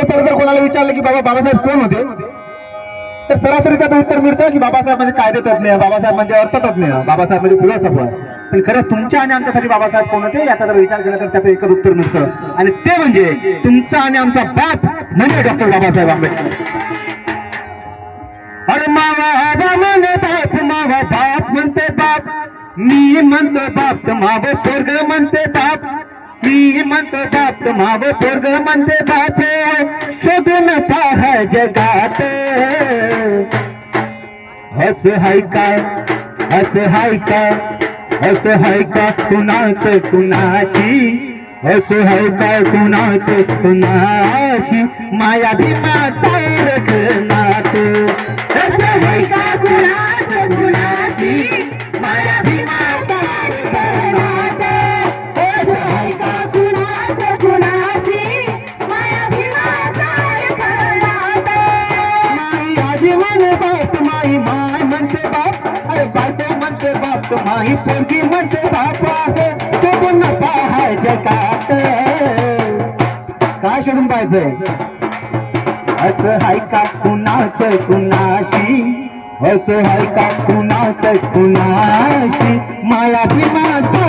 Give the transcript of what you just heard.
सरळ जर कोणाला विचारलं की बाबा बाबासाहेब कोण होते, तर सरासरी त्याचं उत्तर मिळतं की बाबासाहेब म्हणजे कायदेतज्ञ, बाबासाहेब म्हणजे अर्थतज्ञ, बाबासाहेब म्हणजे फिलॉसॉफर. पण खरं तुमच्या आणि आमच्यासाठी बाबासाहेब कोण होते याचा जर विचार केला तर त्याचं एकच उत्तर मिळतं, आणि ते म्हणजे तुमचा आणि आमचा बाप म्हणजे डॉक्टर बाबासाहेब आंबेडकर. अरे मावा म्हणे बाप, मावा बाप म्हणते बाप, मी म्हणतो बाप तर माव पोरग म्हणते बाप, मी म्हणतो बाप तर माव पोरग म्हणते बाप, शोधून पहा जगात. हस हाय का, हस हाय का, हस हाय का कुणाच कुणाशी, हस हाय का कुणाच कुणाशी, माया भीमाचा रघुनाथ. हस हाय का कुणाच कुणाशी, माया भीमाचा रघुनाथ. हस हाय का कुणाच कुणाशी, माया भीमाचा रघुनाथ. माई आजी म्हणे बाप, माई माय म्हणते बाप, अरे बायको म्हणते बाप, माई पोरगी म्हणते बाप, असं शोधून पहाय जगात. काय शोधून पाहायचंय? असं हाय का कुणाच कुणाशी, असं हाय का कुणाच कुणाशी, माया भीमाचा